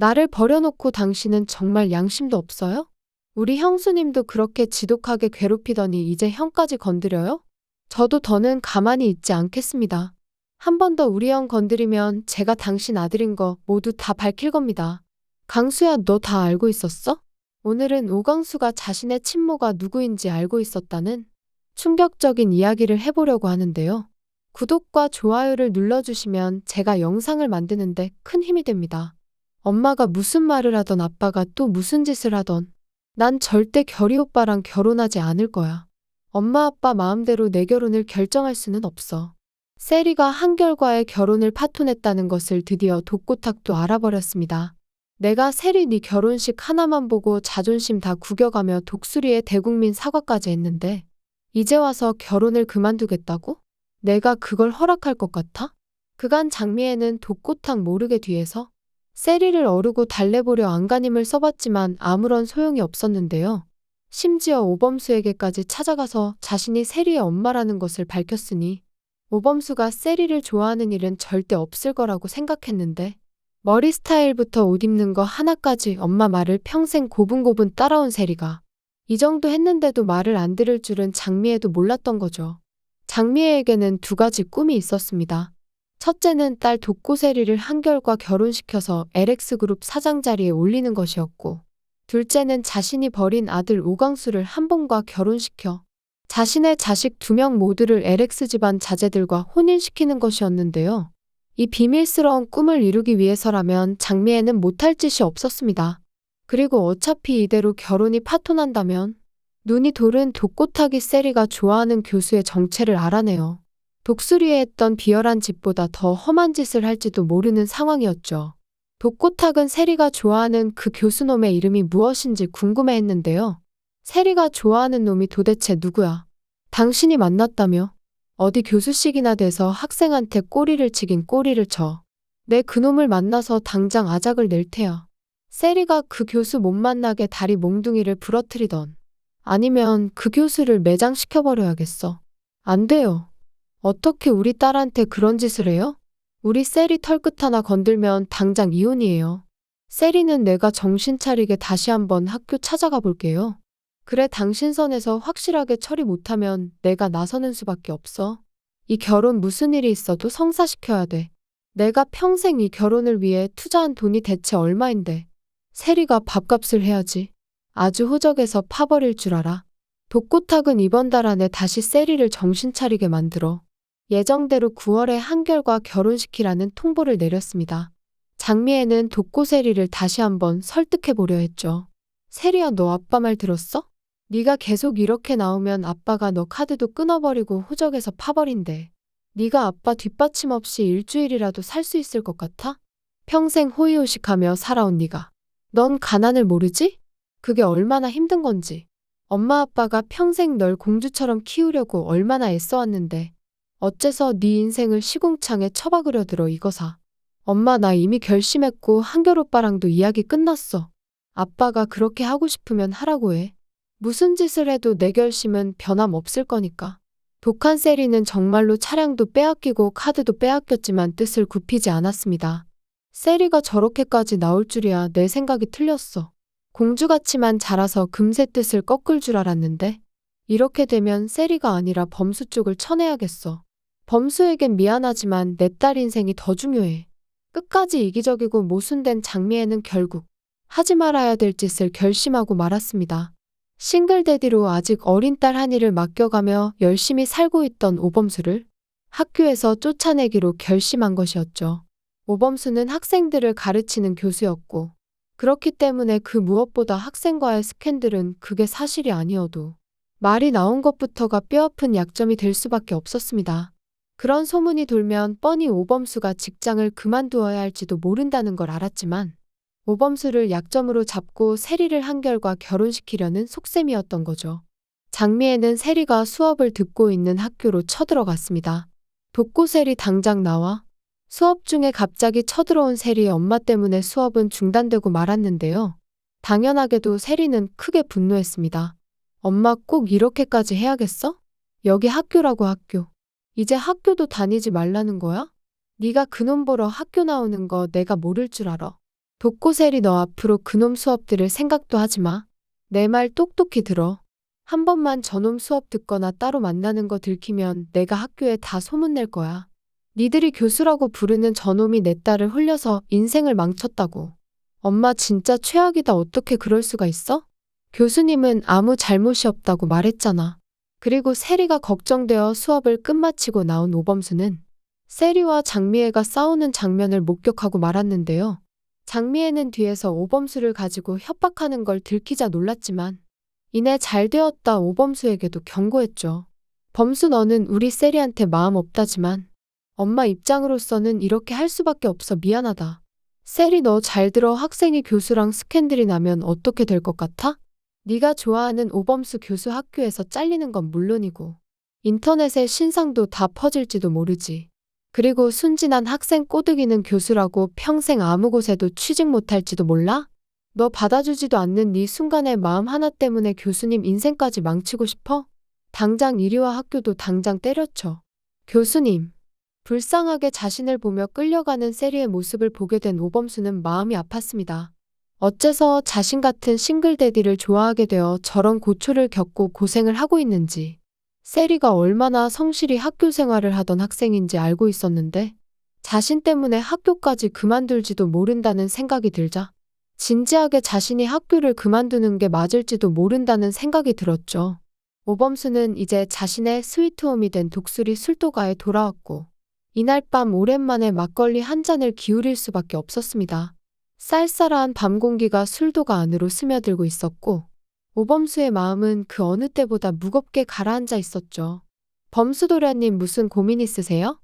나를 버려놓고 당신은 정말 양심도 없어요? 우리 형수님도 그렇게 지독하게 괴롭히더니 이제 형까지 건드려요? 저도 더는 가만히 있지 않겠습니다. 한 번 더 우리 형 건드리면 제가 당신 아들인 거 모두 다 밝힐 겁니다. 강수야, 너 다 알고 있었어? 오늘은 오광수가 자신의 친모가 누구인지 알고 있었다는 충격적인 이야기를 해보려고 하는데요. 구독과 좋아요를 눌러주시면 제가 영상을 만드는데 큰 힘이 됩니다. 엄마가 무슨 말을 하던 아빠가 또 무슨 짓을 하던 난 절대 결이 오빠랑 결혼하지 않을 거야. 엄마 아빠 마음대로 내 결혼을 결정할 수는 없어. 세리가 한결과의 결혼을 파토냈다는 것을 드디어 독고탁도 알아버렸습니다. 내가 세리 네 결혼식 하나만 보고 자존심 다 구겨가며 독수리에 대국민 사과까지 했는데 이제 와서 결혼을 그만두겠다고? 내가 그걸 허락할 것 같아? 그간 장미애는 독고탁 모르게 뒤에서 세리를 어르고 달래보려 안간힘을 써봤지만 아무런 소용이 없었는데요. 심지어 오범수에게까지 찾아가서 자신이 세리의 엄마라는 것을 밝혔으니 오범수가 세리를 좋아하는 일은 절대 없을 거라고 생각했는데 머리 스타일부터 옷 입는 거 하나까지 엄마 말을 평생 고분고분 따라온 세리가 이 정도 했는데도 말을 안 들을 줄은 장미애도 몰랐던 거죠. 장미애에게는 두 가지 꿈이 있었습니다. 첫째는 딸 독고세리를 한결과 결혼시켜서 LX그룹 사장 자리에 올리는 것이었고, 둘째는 자신이 버린 아들 오광수를 한봉과 결혼시켜 자신의 자식 2명 모두를 LX 집안 자제들과 혼인시키는 것이었는데요. 이 비밀스러운 꿈을 이루기 위해서라면 장미애는 못할 짓이 없었습니다. 그리고 어차피 이대로 결혼이 파토난다면 눈이 돌은 독고탁이 세리가 좋아하는 교수의 정체를 알아내요. 독수리에 했던 비열한 짓보다 더 험한 짓을 할지도 모르는 상황이었죠. 독고탁은 세리가 좋아하는 그 교수놈의 이름이 무엇인지 궁금해했는데요. 세리가 좋아하는 놈이 도대체 누구야? 당신이 만났다며? 어디 교수식이나 돼서 학생한테 꼬리를 치긴 꼬리를 쳐. 내 그놈을 만나서 당장 아작을 낼 테야. 세리가 그 교수 못 만나게 다리 몽둥이를 부러뜨리던 아니면 그 교수를 매장시켜버려야겠어. 안 돼요. 어떻게 우리 딸한테 그런 짓을 해요? 우리 세리 털끝 하나 건들면 당장 이혼이에요. 세리는 내가 정신 차리게 다시 한번 학교 찾아가 볼게요. 그래, 당신 선에서 확실하게 처리 못하면 내가 나서는 수밖에 없어. 이 결혼 무슨 일이 있어도 성사시켜야 돼. 내가 평생 이 결혼을 위해 투자한 돈이 대체 얼마인데. 세리가 밥값을 해야지. 아주 호적에서 파버릴 줄 알아. 독고탁은 이번 달 안에 다시 세리를 정신 차리게 만들어 예정대로 9월에 한결과 결혼시키라는 통보를 내렸습니다. 장미애는 독고세리를 다시 한번 설득해보려 했죠. 세리야, 너 아빠 말 들었어? 네가 계속 이렇게 나오면 아빠가 너 카드도 끊어버리고 호적에서 파버린대. 네가 아빠 뒷받침 없이 일주일이라도 살 수 있을 것 같아? 평생 호의호식하며 살아온 네가. 넌 가난을 모르지? 그게 얼마나 힘든 건지. 엄마 아빠가 평생 널 공주처럼 키우려고 얼마나 애써왔는데 어째서 네 인생을 시궁창에 처박으려 들어 이거사. 엄마, 나 이미 결심했고 한결 오빠랑도 이야기 끝났어. 아빠가 그렇게 하고 싶으면 하라고 해. 무슨 짓을 해도 내 결심은 변함없을 거니까. 독한 세리는 정말로 차량도 빼앗기고 카드도 빼앗겼지만 뜻을 굽히지 않았습니다. 세리가 저렇게까지 나올 줄이야 내 생각이 틀렸어. 공주같이만 자라서 금세 뜻을 꺾을 줄 알았는데 이렇게 되면 세리가 아니라 범수 쪽을 쳐내야겠어. 범수에겐 미안하지만 내 딸 인생이 더 중요해. 끝까지 이기적이고 모순된 장미애는 결국 하지 말아야 될 짓을 결심하고 말았습니다. 싱글데디로 아직 어린 딸 한이를 맡겨가며 열심히 살고 있던 오범수를 학교에서 쫓아내기로 결심한 것이었죠. 오범수는 학생들을 가르치는 교수였고 그렇기 때문에 그 무엇보다 학생과의 스캔들은 그게 사실이 아니어도 말이 나온 것부터가 뼈아픈 약점이 될 수밖에 없었습니다. 그런 소문이 돌면 뻔히 오범수가 직장을 그만두어야 할지도 모른다는 걸 알았지만 오범수를 약점으로 잡고 세리를 한결과 결혼시키려는 속셈이었던 거죠. 장미애는 세리가 수업을 듣고 있는 학교로 쳐들어갔습니다. 독고세리 당장 나와. 수업 중에 갑자기 쳐들어온 세리의 엄마 때문에 수업은 중단되고 말았는데요. 당연하게도 세리는 크게 분노했습니다. 엄마, 꼭 이렇게까지 해야겠어? 여기 학교라고. 학교. 이제 학교도 다니지 말라는 거야? 네가 그놈 보러 학교 나오는 거 내가 모를 줄 알아. 독고세리 너 앞으로 그놈 수업 들을 생각도 하지 마. 내 말 똑똑히 들어. 한 번만 저놈 수업 듣거나 따로 만나는 거 들키면 내가 학교에 다 소문낼 거야. 니들이 교수라고 부르는 저놈이 내 딸을 홀려서 인생을 망쳤다고. 엄마 진짜 최악이다. 어떻게 그럴 수가 있어? 교수님은 아무 잘못이 없다고 말했잖아. 그리고 세리가 걱정되어 수업을 끝마치고 나온 오범수는 세리와 장미애가 싸우는 장면을 목격하고 말았는데요. 장미애는 뒤에서 오범수를 가지고 협박하는 걸 들키자 놀랐지만 이내 잘 되었다 오범수에게도 경고했죠. 범수 너는 우리 세리한테 마음 없다지만 엄마 입장으로서는 이렇게 할 수밖에 없어. 미안하다. 세리 너 잘 들어. 학생이 교수랑 스캔들이 나면 어떻게 될 것 같아? 네가 좋아하는 오범수 교수 학교에서 잘리는 건 물론이고 인터넷에 신상도 다 퍼질지도 모르지. 그리고 순진한 학생 꼬드기는 교수라고 평생 아무 곳에도 취직 못할지도 몰라? 너 받아주지도 않는 네 순간의 마음 하나 때문에 교수님 인생까지 망치고 싶어? 당장 이리와. 학교도 당장 때려쳐. 교수님. 불쌍하게 자신을 보며 끌려가는 세리의 모습을 보게 된 오범수는 마음이 아팠습니다. 어째서 자신 같은 싱글데디를 좋아하게 되어 저런 고초를 겪고 고생을 하고 있는지. 세리가 얼마나 성실히 학교 생활을 하던 학생인지 알고 있었는데 자신 때문에 학교까지 그만둘지도 모른다는 생각이 들자 진지하게 자신이 학교를 그만두는 게 맞을지도 모른다는 생각이 들었죠. 오범수는 이제 자신의 스위트홈이 된 독수리 술도가에 돌아왔고 이날 밤 오랜만에 막걸리 한 잔을 기울일 수밖에 없었습니다. 쌀쌀한 밤 공기가 술도가 안으로 스며들고 있었고 오범수의 마음은 그 어느 때보다 무겁게 가라앉아 있었죠. 범수도련님 무슨 고민 있으세요?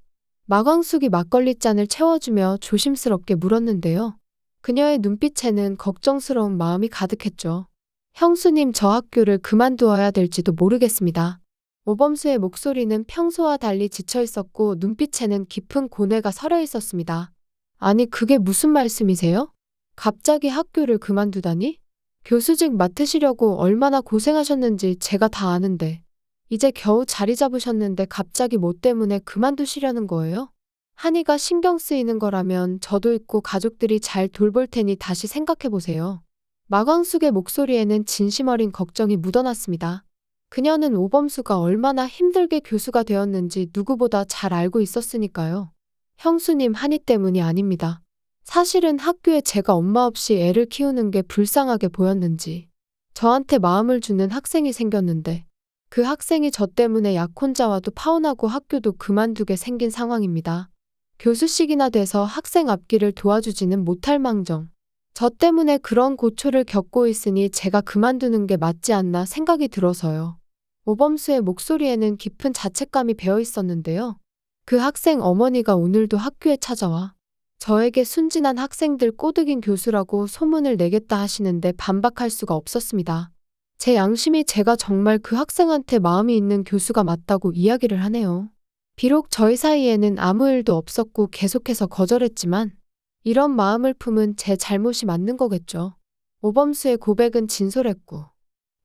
마광숙이 막걸리 잔을 채워주며 조심스럽게 물었는데요. 그녀의 눈빛에는 걱정스러운 마음이 가득했죠. 형수님 저 학교를 그만두어야 될지도 모르겠습니다. 오범수의 목소리는 평소와 달리 지쳐 있었고 눈빛에는 깊은 고뇌가 서려 있었습니다. 아니 그게 무슨 말씀이세요? 갑자기 학교를 그만두다니? 교수직 맡으시려고 얼마나 고생하셨는지 제가 다 아는데 이제 겨우 자리 잡으셨는데 갑자기 뭐 때문에 그만두시려는 거예요? 한이가 신경 쓰이는 거라면 저도 있고 가족들이 잘 돌볼 테니 다시 생각해보세요. 마광숙의 목소리에는 진심 어린 걱정이 묻어났습니다. 그녀는 오범수가 얼마나 힘들게 교수가 되었는지 누구보다 잘 알고 있었으니까요. 형수님 한이 때문이 아닙니다. 사실은 학교에 제가 엄마 없이 애를 키우는 게 불쌍하게 보였는지 저한테 마음을 주는 학생이 생겼는데 그 학생이 저 때문에 약혼자와도 파혼하고 학교도 그만두게 생긴 상황입니다. 교수직이나 돼서 학생 앞길을 도와주지는 못할 망정 저 때문에 그런 고초를 겪고 있으니 제가 그만두는 게 맞지 않나 생각이 들어서요. 오범수의 목소리에는 깊은 자책감이 배어 있었는데요. 그 학생 어머니가 오늘도 학교에 찾아와 저에게 순진한 학생들 꼬드긴 교수라고 소문을 내겠다 하시는데 반박할 수가 없었습니다. 제 양심이 제가 정말 그 학생한테 마음이 있는 교수가 맞다고 이야기를 하네요. 비록 저희 사이에는 아무 일도 없었고 계속해서 거절했지만 이런 마음을 품은 제 잘못이 맞는 거겠죠. 오범수의 고백은 진솔했고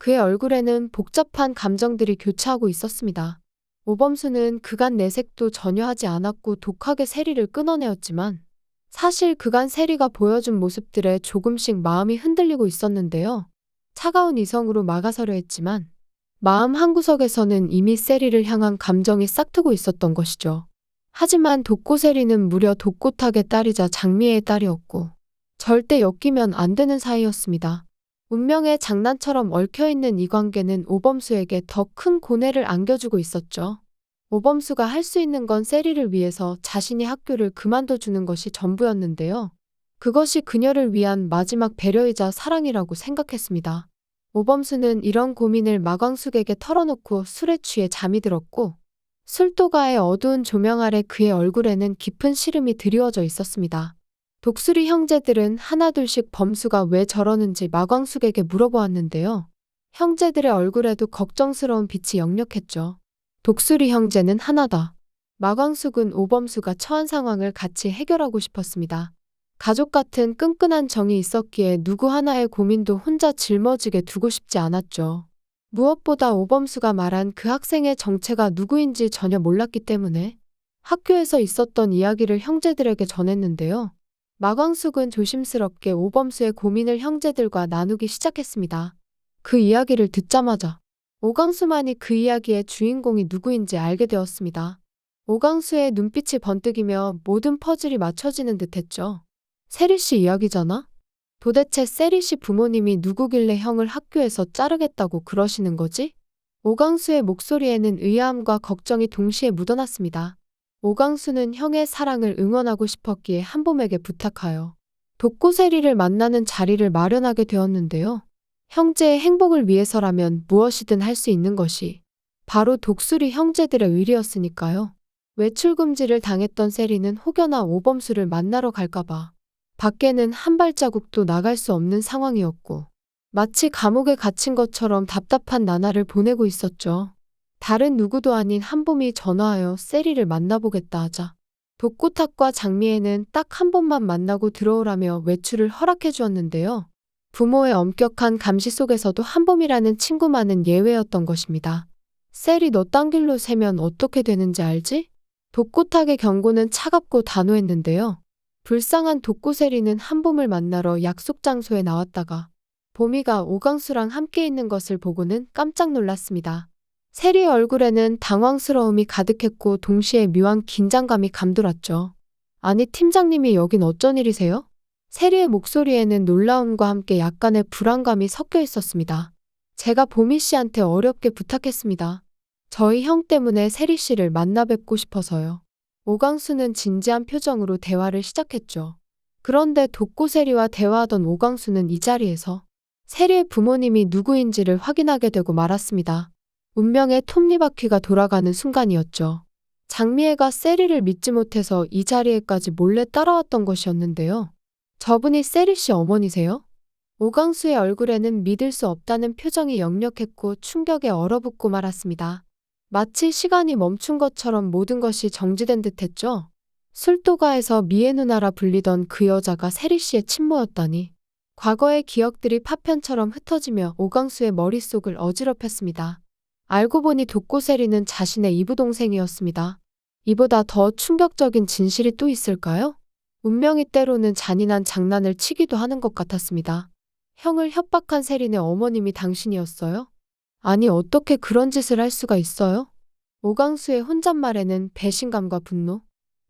그의 얼굴에는 복잡한 감정들이 교차하고 있었습니다. 오범수는 그간 내색도 전혀 하지 않았고 독하게 세리를 끊어내었지만 사실 그간 세리가 보여준 모습들에 조금씩 마음이 흔들리고 있었는데요. 차가운 이성으로 막아서려 했지만 마음 한구석에서는 이미 세리를 향한 감정이 싹트고 있었던 것이죠. 하지만 독고세리는 무려 독고탁의 딸이자 장미애의 딸이었고 절대 엮이면 안 되는 사이였습니다. 운명의 장난처럼 얽혀있는 이 관계는 오범수에게 더 큰 고뇌를 안겨주고 있었죠. 오범수가 할 수 있는 건 세리를 위해서 자신이 학교를 그만둬주는 것이 전부였는데요. 그것이 그녀를 위한 마지막 배려이자 사랑이라고 생각했습니다. 오범수는 이런 고민을 마광숙에게 털어놓고 술에 취해 잠이 들었고 술도가의 어두운 조명 아래 그의 얼굴에는 깊은 시름이 드리워져 있었습니다. 독수리 형제들은 하나둘씩 범수가 왜 저러는지 마광숙에게 물어보았는데요. 형제들의 얼굴에도 걱정스러운 빛이 역력했죠. 독수리 형제는 하나다. 마광숙은 오범수가 처한 상황을 같이 해결하고 싶었습니다. 가족 같은 끈끈한 정이 있었기에 누구 하나의 고민도 혼자 짊어지게 두고 싶지 않았죠. 무엇보다 오범수가 말한 그 학생의 정체가 누구인지 전혀 몰랐기 때문에 학교에서 있었던 이야기를 형제들에게 전했는데요. 마광숙은 조심스럽게 오범수의 고민을 형제들과 나누기 시작했습니다. 그 이야기를 듣자마자 오광수만이 그 이야기의 주인공이 누구인지 알게 되었습니다. 오광수의 눈빛이 번뜩이며 모든 퍼즐이 맞춰지는 듯했죠. 세리 씨 이야기잖아? 도대체 세리 씨 부모님이 누구길래 형을 학교에서 자르겠다고 그러시는 거지? 오광수의 목소리에는 의아함과 걱정이 동시에 묻어났습니다. 오광수는 형의 사랑을 응원하고 싶었기에 한봄에게 부탁하여 독고세리를 만나는 자리를 마련하게 되었는데요. 형제의 행복을 위해서라면 무엇이든 할 수 있는 것이 바로 독수리 형제들의 의리였으니까요. 외출 금지를 당했던 세리는 혹여나 오범수를 만나러 갈까봐 밖에는 한 발자국도 나갈 수 없는 상황이었고 마치 감옥에 갇힌 것처럼 답답한 나날을 보내고 있었죠. 다른 누구도 아닌 한봄이 전화하여 세리를 만나보겠다 하자 독고탁과 장미애는 딱 한 번만 만나고 들어오라며 외출을 허락해 주었는데요. 부모의 엄격한 감시 속에서도 한봄이라는 친구만은 예외였던 것입니다. 세리 너 딴 길로 새면 어떻게 되는지 알지? 독고탁의 경고는 차갑고 단호했는데요. 불쌍한 독고세리는 한봄을 만나러 약속 장소에 나왔다가 봄이가 오광수랑 함께 있는 것을 보고는 깜짝 놀랐습니다. 세리의 얼굴에는 당황스러움이 가득했고 동시에 묘한 긴장감이 감돌았죠. 아니 팀장님이 여긴 어쩐 일이세요? 세리의 목소리에는 놀라움과 함께 약간의 불안감이 섞여 있었습니다. 제가 보미 씨한테 어렵게 부탁했습니다. 저희 형 때문에 세리 씨를 만나 뵙고 싶어서요. 오광수는 진지한 표정으로 대화를 시작했죠. 그런데 독고세리와 대화하던 오광수는 이 자리에서 세리의 부모님이 누구인지를 확인하게 되고 말았습니다. 운명의 톱니바퀴가 돌아가는 순간이었죠. 장미애가 세리를 믿지 못해서 이 자리에까지 몰래 따라왔던 것이었는데요. 저분이 세리 씨 어머니세요? 오광수의 얼굴에는 믿을 수 없다는 표정이 역력했고 충격에 얼어붙고 말았습니다. 마치 시간이 멈춘 것처럼 모든 것이 정지된 듯했죠. 술도가에서 미애 누나라 불리던 그 여자가 세리 씨의 친모였다니. 과거의 기억들이 파편처럼 흩어지며 오광수의 머릿속을 어지럽혔습니다. 알고 보니 독고세리는 자신의 이부동생이었습니다. 이보다 더 충격적인 진실이 또 있을까요? 운명이 때로는 잔인한 장난을 치기도 하는 것 같았습니다. 형을 협박한 세린의 어머님이 당신이었어요? 아니 어떻게 그런 짓을 할 수가 있어요? 오광수의 혼잣말에는 배신감과 분노,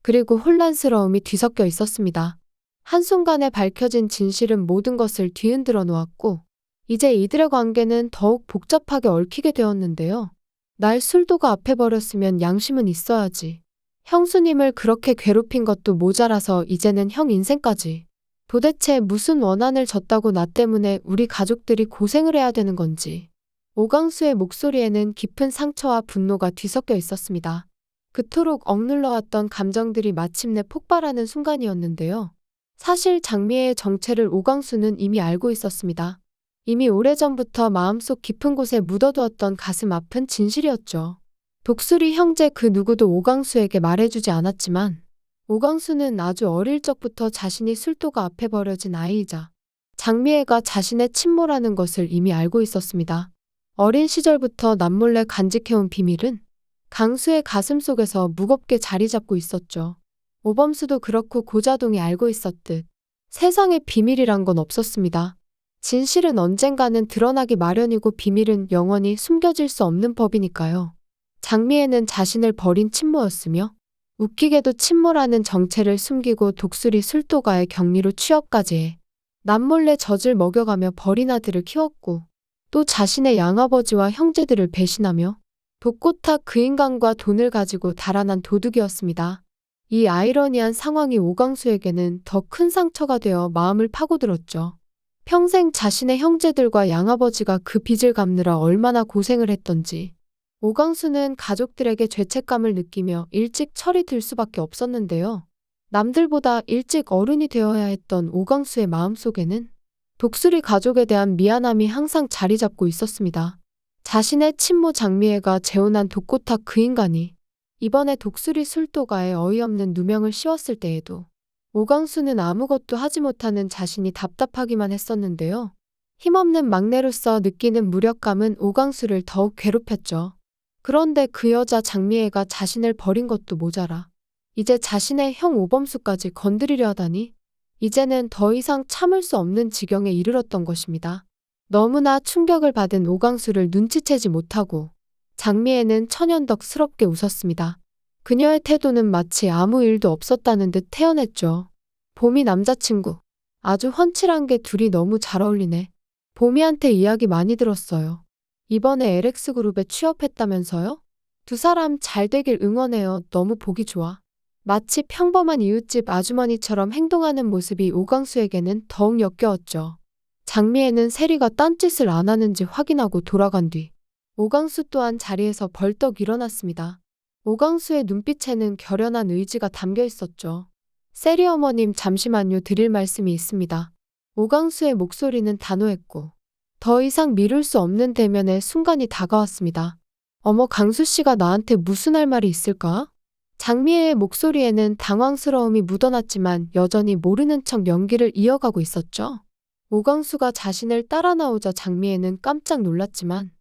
그리고 혼란스러움이 뒤섞여 있었습니다. 한순간에 밝혀진 진실은 모든 것을 뒤흔들어 놓았고 이제 이들의 관계는 더욱 복잡하게 얽히게 되었는데요. 날 술도가 앞에 버렸으면 양심은 있어야지. 형수님을 그렇게 괴롭힌 것도 모자라서 이제는 형 인생까지. 도대체 무슨 원한을 졌다고 나 때문에 우리 가족들이 고생을 해야 되는 건지. 오광수의 목소리에는 깊은 상처와 분노가 뒤섞여 있었습니다. 그토록 억눌러왔던 감정들이 마침내 폭발하는 순간이었는데요. 사실 장미애의 정체를 오광수는 이미 알고 있었습니다. 이미 오래전부터 마음속 깊은 곳에 묻어두었던 가슴 아픈 진실이었죠. 독수리 형제 그 누구도 오광수에게 말해주지 않았지만 오광수는 아주 어릴 적부터 자신이 술도가 앞에 버려진 아이이자 장미애가 자신의 친모라는 것을 이미 알고 있었습니다. 어린 시절부터 남몰래 간직해온 비밀은 강수의 가슴 속에서 무겁게 자리 잡고 있었죠. 오범수도 그렇고 고자동이 알고 있었듯 세상에 비밀이란 건 없었습니다. 진실은 언젠가는 드러나기 마련이고 비밀은 영원히 숨겨질 수 없는 법이니까요. 장미애는 자신을 버린 친모였으며 웃기게도 친모라는 정체를 숨기고 독수리 술도가의 격리로 취업까지 해 남몰래 젖을 먹여가며 버린 아들을 키웠고 또 자신의 양아버지와 형제들을 배신하며 독고탁 그 인간과 돈을 가지고 달아난 도둑이었습니다. 이 아이러니한 상황이 오광수에게는 더 큰 상처가 되어 마음을 파고들었죠. 평생 자신의 형제들과 양아버지가 그 빚을 갚느라 얼마나 고생을 했던지 오광수는 가족들에게 죄책감을 느끼며 일찍 철이 들 수밖에 없었는데요. 남들보다 일찍 어른이 되어야 했던 오광수의 마음속에는 독수리 가족에 대한 미안함이 항상 자리 잡고 있었습니다. 자신의 친모 장미애가 재혼한 독고탁 그 인간이 이번에 독수리 술도가에 어이없는 누명을 씌웠을 때에도 오광수는 아무것도 하지 못하는 자신이 답답하기만 했었는데요. 힘없는 막내로서 느끼는 무력감은 오광수를 더욱 괴롭혔죠. 그런데 그 여자 장미애가 자신을 버린 것도 모자라 이제 자신의 형 오범수까지 건드리려 하다니 이제는 더 이상 참을 수 없는 지경에 이르렀던 것입니다. 너무나 충격을 받은 오강수를 눈치채지 못하고 장미애는 천연덕스럽게 웃었습니다. 그녀의 태도는 마치 아무 일도 없었다는 듯 태연했죠. 봄이 남자친구. 아주 훤칠한 게 둘이 너무 잘 어울리네. 봄이한테 이야기 많이 들었어요. 이번에 LX그룹에 취업했다면서요? 두 사람 잘 되길 응원해요. 너무 보기 좋아. 마치 평범한 이웃집 아주머니처럼 행동하는 모습이 오강수에게는 더욱 역겨웠죠. 장미애는 세리가 딴짓을 안 하는지 확인하고 돌아간 뒤 오강수 또한 자리에서 벌떡 일어났습니다. 오강수의 눈빛에는 결연한 의지가 담겨 있었죠. 세리 어머님 잠시만요. 드릴 말씀이 있습니다. 오강수의 목소리는 단호했고 더 이상 미룰 수 없는 대면의 순간이 다가왔습니다. 어머, 강수 씨가 나한테 무슨 할 말이 있을까? 장미애의 목소리에는 당황스러움이 묻어났지만 여전히 모르는 척 연기를 이어가고 있었죠. 오강수가 자신을 따라 나오자 장미애는 깜짝 놀랐지만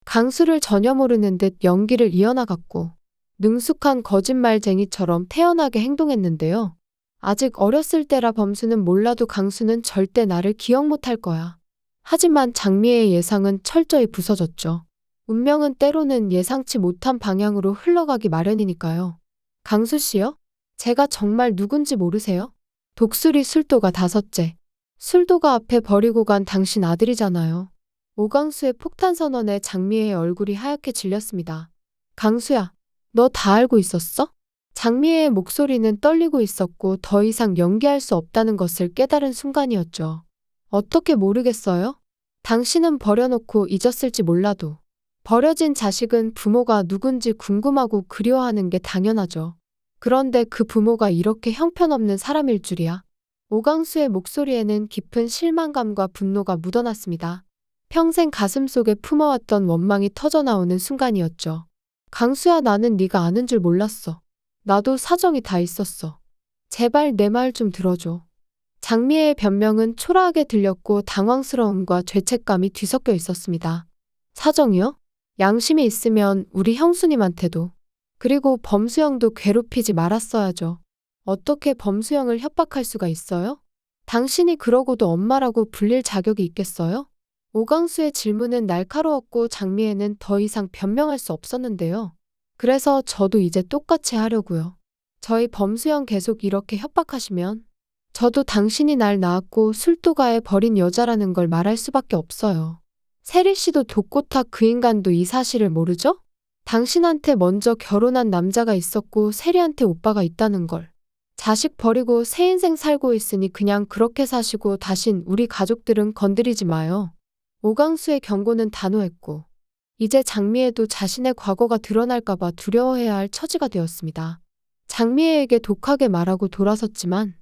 강수를 전혀 모르는 듯 연기를 이어나갔고 능숙한 거짓말쟁이처럼 태연하게 행동했는데요. 아직 어렸을 때라 범수는 몰라도 강수는 절대 나를 기억 못할 거야. 하지만 장미애의 예상은 철저히 부서졌죠. 운명은 때로는 예상치 못한 방향으로 흘러가기 마련이니까요. 강수 씨요? 제가 정말 누군지 모르세요? 독수리 술도가 5째. 술도가 앞에 버리고 간 당신 아들이잖아요. 오강수의 폭탄 선언에 장미애의 얼굴이 하얗게 질렸습니다. 강수야, 너 다 알고 있었어? 장미애의 목소리는 떨리고 있었고 더 이상 연기할 수 없다는 것을 깨달은 순간이었죠. 어떻게 모르겠어요? 당신은 버려놓고 잊었을지 몰라도 버려진 자식은 부모가 누군지 궁금하고 그리워하는 게 당연하죠. 그런데 그 부모가 이렇게 형편없는 사람일 줄이야. 오강수의 목소리에는 깊은 실망감과 분노가 묻어났습니다. 평생 가슴속에 품어왔던 원망이 터져나오는 순간이었죠. 강수야, 나는 네가 아는 줄 몰랐어. 나도 사정이 다 있었어. 제발 내 말 좀 들어줘. 장미애의 변명은 초라하게 들렸고 당황스러움과 죄책감이 뒤섞여 있었습니다. 사정이요? 양심이 있으면 우리 형수님한테도 그리고 범수형도 괴롭히지 말았어야죠. 어떻게 범수형을 협박할 수가 있어요? 당신이 그러고도 엄마라고 불릴 자격이 있겠어요? 오강수의 질문은 날카로웠고 장미애는 더 이상 변명할 수 없었는데요. 그래서 저도 이제 똑같이 하려고요. 저희 범수형 계속 이렇게 협박하시면 저도 당신이 날 낳았고 술도가에 버린 여자라는 걸 말할 수밖에 없어요. 세리 씨도 독고탁 그 인간도 이 사실을 모르죠? 당신한테 먼저 결혼한 남자가 있었고 세리한테 오빠가 있다는 걸. 자식 버리고 새 인생 살고 있으니 그냥 그렇게 사시고 다신 우리 가족들은 건드리지 마요. 오강수의 경고는 단호했고 이제 장미애도 자신의 과거가 드러날까봐 두려워해야 할 처지가 되었습니다. 장미애에게 독하게 말하고 돌아섰지만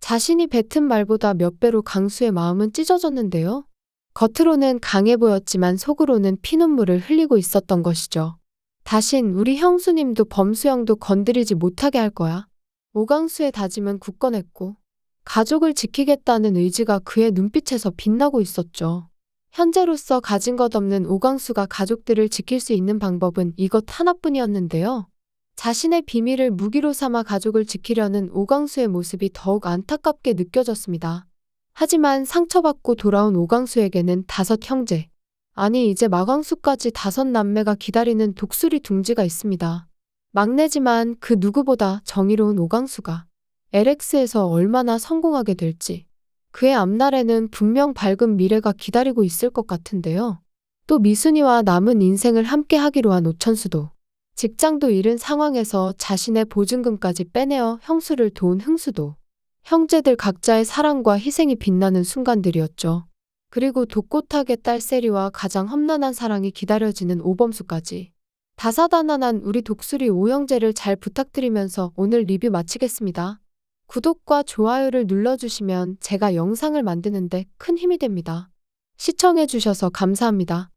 자신이 뱉은 말보다 몇 배로 강수의 마음은 찢어졌는데요. 겉으로는 강해 보였지만 속으로는 피눈물을 흘리고 있었던 것이죠. 다신 우리 형수님도 범수형도 건드리지 못하게 할 거야. 오강수의 다짐은 굳건했고 가족을 지키겠다는 의지가 그의 눈빛에서 빛나고 있었죠. 현재로서 가진 것 없는 오강수가 가족들을 지킬 수 있는 방법은 이것 하나뿐이었는데요. 자신의 비밀을 무기로 삼아 가족을 지키려는 오강수의 모습이 더욱 안타깝게 느껴졌습니다. 하지만 상처받고 돌아온 오강수에게는 5 형제, 아니 이제 마광수까지 5 남매가 기다리는 독수리 둥지가 있습니다. 막내지만 그 누구보다 정의로운 오강수가 LX에서 얼마나 성공하게 될지 그의 앞날에는 분명 밝은 미래가 기다리고 있을 것 같은데요. 또 미순이와 남은 인생을 함께 하기로 한 오천수도 직장도 잃은 상황에서 자신의 보증금까지 빼내어 형수를 도운 흥수도 형제들 각자의 사랑과 희생이 빛나는 순간들이었죠. 그리고 독고탁의 딸 세리와 가장 험난한 사랑이 기다려지는 오범수까지 다사다난한 우리 독수리 오형제를 잘 부탁드리면서 오늘 리뷰 마치겠습니다. 구독과 좋아요를 눌러주시면 제가 영상을 만드는데 큰 힘이 됩니다. 시청해주셔서 감사합니다.